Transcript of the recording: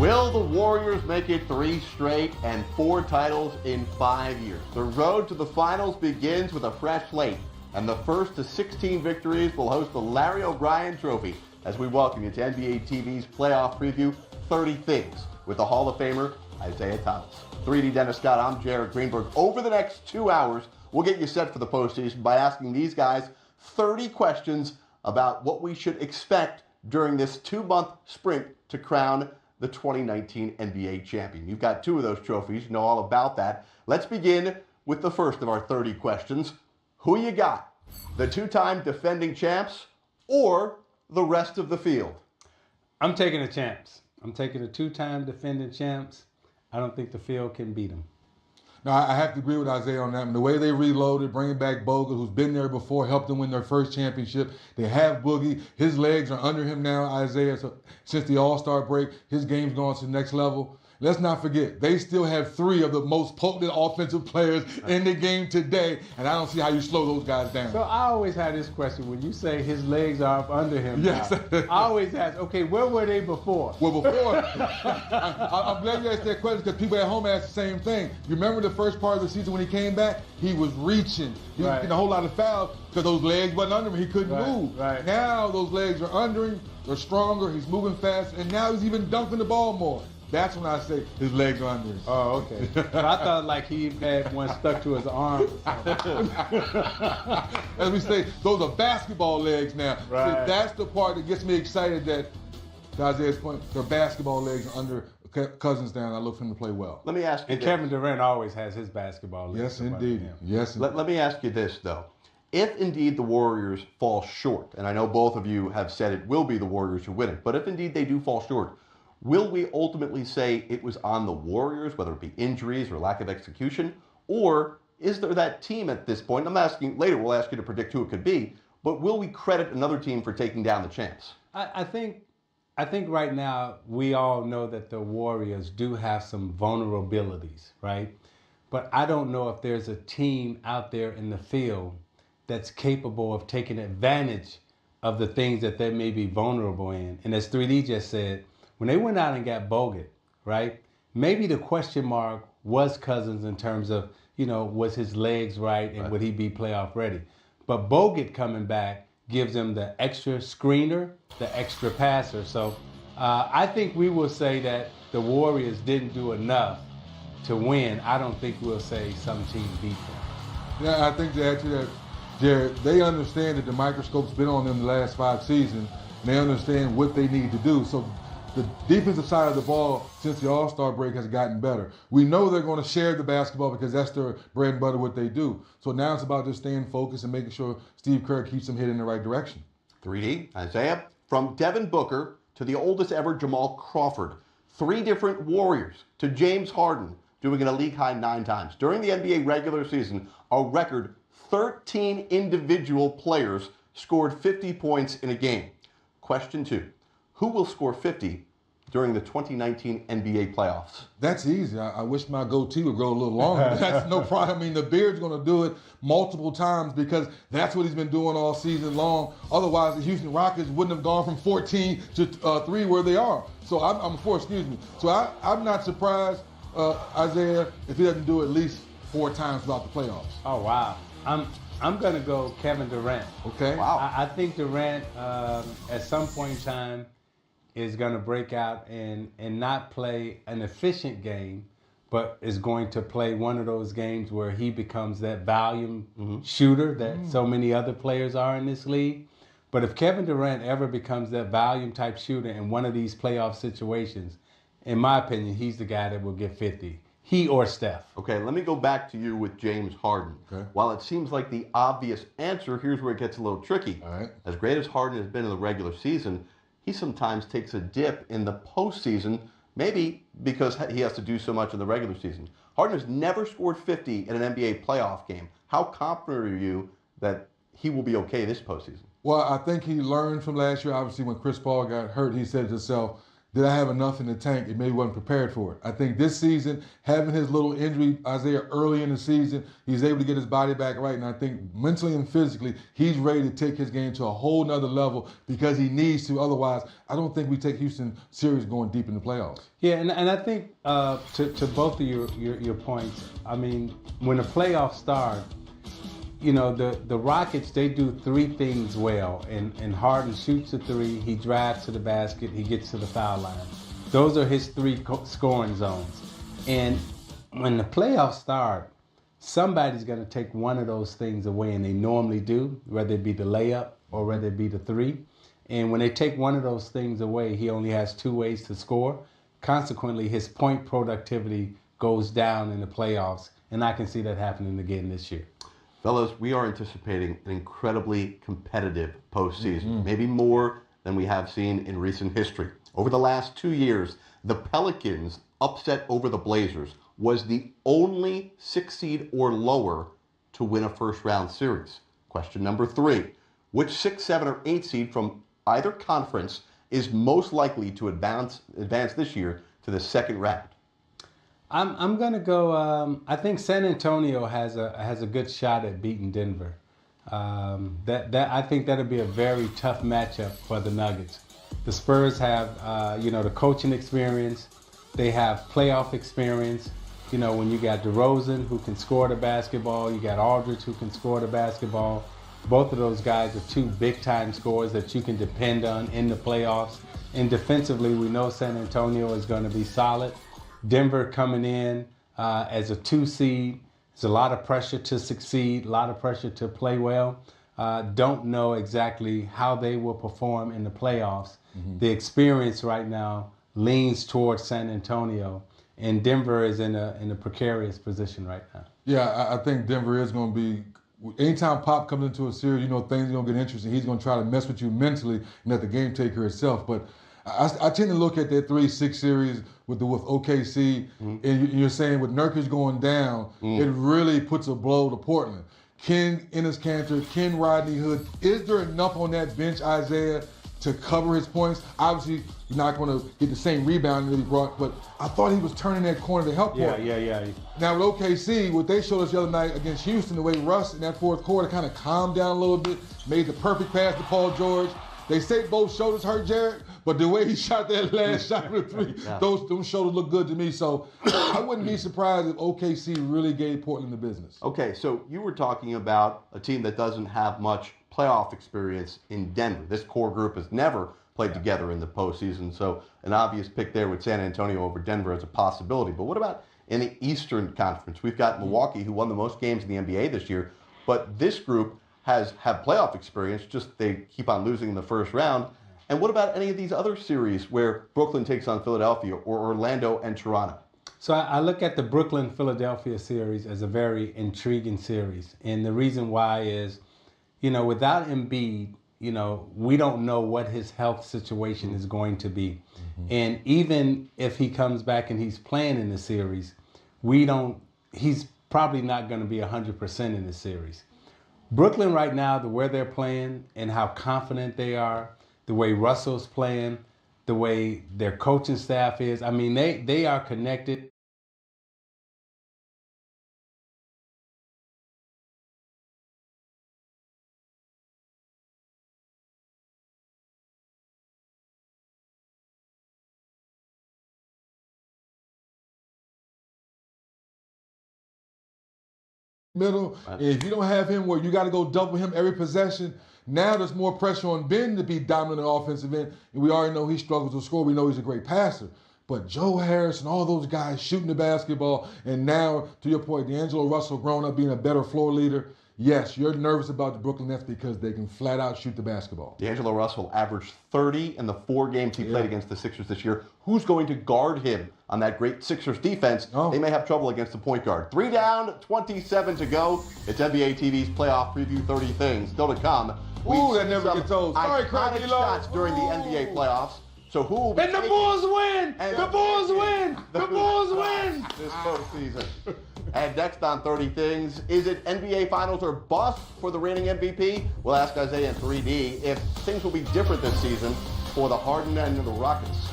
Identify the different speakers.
Speaker 1: Will the Warriors make it 3 straight and 4 titles in 5 years? The road to the finals begins with a fresh slate, and the first to 16 victories will host the Larry O'Brien Trophy as we welcome you to NBA TV's playoff preview, 30 Things, with the Hall of Famer Isaiah Thomas. 3D Dennis Scott, I'm Jared Greenberg. Over the next 2 hours, we'll get you set for the postseason by asking these guys 30 questions about what we should expect during this 2-month sprint to crown the 2019 NBA champion. You've got 2 of those trophies. You know all about that. Let's begin with the first of our 30 questions. Who you got? The 2-time defending champs or the rest of the field?
Speaker 2: I'm taking the champs. I'm taking the 2-time defending champs. I don't think the field can beat them.
Speaker 3: No, I have to agree with Isaiah on that. And the way they reloaded, bringing back Bogut, who's been there before, helped them win their first championship. They have Boogie. His legs are under him now, Isaiah. So since the All-Star break, his game's gone to the next level. Let's not forget, they still have 3 of the most potent offensive players in the game today, and I don't see how you slow those guys down.
Speaker 2: So I always had this question. When you say his legs are up under him,
Speaker 3: yes.
Speaker 2: I always ask, okay, where were they before?
Speaker 3: Well, before, I'm glad you asked that question because people at home asked the same thing. You remember the first part of the season when he came back? He was reaching. He was getting a whole lot of fouls because those legs wasn't under him. He couldn't move.
Speaker 2: Right.
Speaker 3: Now those legs are under him. They're stronger. He's moving fast, and now he's even dunking the ball more. That's when I say his legs are under him.
Speaker 2: Oh, okay. So I thought like he had one stuck to his arm.
Speaker 3: As we say, those are basketball legs now.
Speaker 2: Right.
Speaker 3: See, that's the part that gets me excited that, to Isaiah's point, their basketball legs are under Cousins down. I look for him to play well.
Speaker 1: Let me ask you
Speaker 2: And
Speaker 1: this.
Speaker 2: Kevin Durant always has his basketball legs.
Speaker 3: Yes, indeed. Yes, indeed.
Speaker 1: Let me ask you this, though. If indeed the Warriors fall short, and I know both of you have said it will be the Warriors who win it, but if indeed they do fall short, will we ultimately say it was on the Warriors, whether it be injuries or lack of execution? Or is there that team at this point? I'm asking, later we'll ask you to predict who it could be, but will we credit another team for taking down the champs?
Speaker 2: I think right now we all know that the Warriors do have some vulnerabilities, right? But I don't know if there's a team out there in the field that's capable of taking advantage of the things that they may be vulnerable in. And as 3D just said, when they went out and got Bogut, right, maybe the question mark was Cousins in terms of, was his legs right and would he be playoff ready? But Bogut coming back gives them the extra screener, the extra passer. So I think we will say that the Warriors didn't do enough to win. I don't think we'll say some team beat them.
Speaker 3: Yeah, I think that, Jared, they understand that the microscope's been on them the last 5 seasons, and they understand what they need to do. So the defensive side of the ball since the All-Star break has gotten better. We know they're going to share the basketball because that's their bread and butter, what they do. So now it's about just staying focused and making sure Steve Kerr keeps them headed in the right direction.
Speaker 1: 3D, Isaiah, from Devin Booker to the oldest ever Jamal Crawford, 3 different Warriors to James Harden, doing it a league-high 9 times. During the NBA regular season, a record 13 individual players scored 50 points in a game. Question 2. Who will score 50 during the 2019 NBA playoffs?
Speaker 3: That's easy. I wish my goatee would grow a little longer. That's no problem. I mean, the beard's going to do it multiple times because that's what he's been doing all season long. Otherwise, the Houston Rockets wouldn't have gone from 14 to 3 where they are. So I'm 4, excuse me. So I'm not surprised, Isaiah, if he doesn't do it at least 4 times throughout the playoffs.
Speaker 2: Oh, wow. I'm going to go Kevin Durant.
Speaker 3: Okay.
Speaker 1: Wow.
Speaker 2: I think Durant, at some point in time, is going to break out and not play an efficient game, but is going to play one of those games where he becomes that volume shooter that so many other players are in this league. But if Kevin Durant ever becomes that volume type shooter in one of these playoff situations, in my opinion, he's the guy that will get 50. He or Steph.
Speaker 1: Okay, let me go back to you with James Harden.
Speaker 3: Okay.
Speaker 1: While it seems like the obvious answer, here's where it gets a little tricky.
Speaker 3: All right.
Speaker 1: As great as Harden has been in the regular season, he sometimes takes a dip in the postseason, maybe because he has to do so much in the regular season. Harden has never scored 50 in an NBA playoff game. How confident are you that he will be okay this postseason?
Speaker 3: Well, I think he learned from last year. Obviously, when Chris Paul got hurt, he said to himself, did I have enough in the tank? It maybe wasn't prepared for it. I think this season, having his little injury, Isaiah, early in the season, he's able to get his body back right. And I think mentally and physically, he's ready to take his game to a whole nother level because he needs to. Otherwise, I don't think we take Houston serious going deep in the playoffs.
Speaker 2: Yeah, and I think to both of your points, I mean, when the playoffs start, you know, the Rockets, they do three things well. And Harden shoots a three, he drives to the basket, he gets to the foul line. Those are his three scoring zones. And when the playoffs start, somebody's going to take one of those things away, and they normally do, whether it be the layup or whether it be the three. And when they take one of those things away, he only has two ways to score. Consequently, his point productivity goes down in the playoffs, and I can see that happening again this year.
Speaker 1: Fellas, we are anticipating an incredibly competitive postseason, maybe more than we have seen in recent history. Over the last 2 years, the Pelicans' upset over the Blazers was the only 6 seed or lower to win a first-round series. Question number 3, which 6, 7, or 8 seed from either conference is most likely to advance this year to the second round?
Speaker 2: I'm gonna go. I think San Antonio has a good shot at beating Denver. I think that'll be a very tough matchup for the Nuggets. The Spurs have the coaching experience. They have playoff experience. You know, when you got DeRozan who can score the basketball, you got Aldridge who can score the basketball. Both of those guys are two big-time scorers that you can depend on in the playoffs. And defensively, we know San Antonio is going to be solid. Denver coming in as a 2 seed. There's a lot of pressure to succeed, a lot of pressure to play well. Don't know exactly how they will perform in the playoffs. The experience right now leans towards San Antonio, and Denver is in a precarious position right now.
Speaker 3: Yeah, I think Denver is going to be. Anytime Pop comes into a series, you know things are going to get interesting. He's going to try to mess with you mentally and let the game take care of itself. But I tend to look at that 3-6 series with OKC, and you're saying with Nurkic going down, it really puts a blow to Portland. Can Enes Kanter, can Rodney Hood, is there enough on that bench, Isaiah, to cover his points? Obviously, you're not going to get the same rebound that he brought, but I thought he was turning that corner to help Portland.
Speaker 2: Yeah.
Speaker 3: Now with OKC, what they showed us the other night against Houston, the way Russ in that fourth quarter kind of calmed down a little bit, made the perfect pass to Paul George. They say both shoulders hurt Jared, but the way he shot that last shot with 3, those shoulders look good to me. So I wouldn't be surprised if OKC really gave Portland the business.
Speaker 1: Okay, so you were talking about a team that doesn't have much playoff experience in Denver. This core group has never played together in the postseason, so an obvious pick there with San Antonio over Denver as a possibility. But what about in the Eastern Conference? We've got Milwaukee, who won the most games in the NBA this year, but this group have playoff experience, just they keep on losing in the first round. And what about any of these other series where Brooklyn takes on Philadelphia or Orlando and Toronto?
Speaker 2: So I look at the Brooklyn-Philadelphia series as a very intriguing series. And the reason why is, you know, without Embiid, you know, we don't know what his health situation is going to be. And even if he comes back and he's playing in the series, he's probably not going to be 100% in the series. Brooklyn right now, the way they're playing and how confident they are, the way Russell's playing, the way their coaching staff is, I mean, they are connected.
Speaker 3: Middle. And if you don't have him where you got to go double him every possession, now there's more pressure on Ben to be dominant in the offensive end. And we already know he struggles to score. We know he's a great passer. But Joe Harris and all those guys shooting the basketball, and now, to your point, D'Angelo Russell growing up being a better floor leader. Yes, you're nervous about the Brooklyn Nets because they can flat out shoot the basketball.
Speaker 1: D'Angelo Russell averaged 30 in the 4 games he played against the Sixers this year. Who's going to guard him on that great Sixers defense? They may have trouble against the point guard. 3 down, 27 to go. It's NBA TV's playoff preview 30 things. Still to come.
Speaker 3: Ooh, that never gets old. Sorry,
Speaker 1: iconic
Speaker 3: Craig
Speaker 1: shots during the NBA playoffs. So who will be
Speaker 2: And the Bulls win!
Speaker 1: And
Speaker 2: The Bulls win! The Bulls win!
Speaker 1: this postseason? And next on 30 Things, is it NBA Finals or bust for the reigning MVP? We'll ask Isaiah in 3D if things will be different this season for the Harden and the Rockets.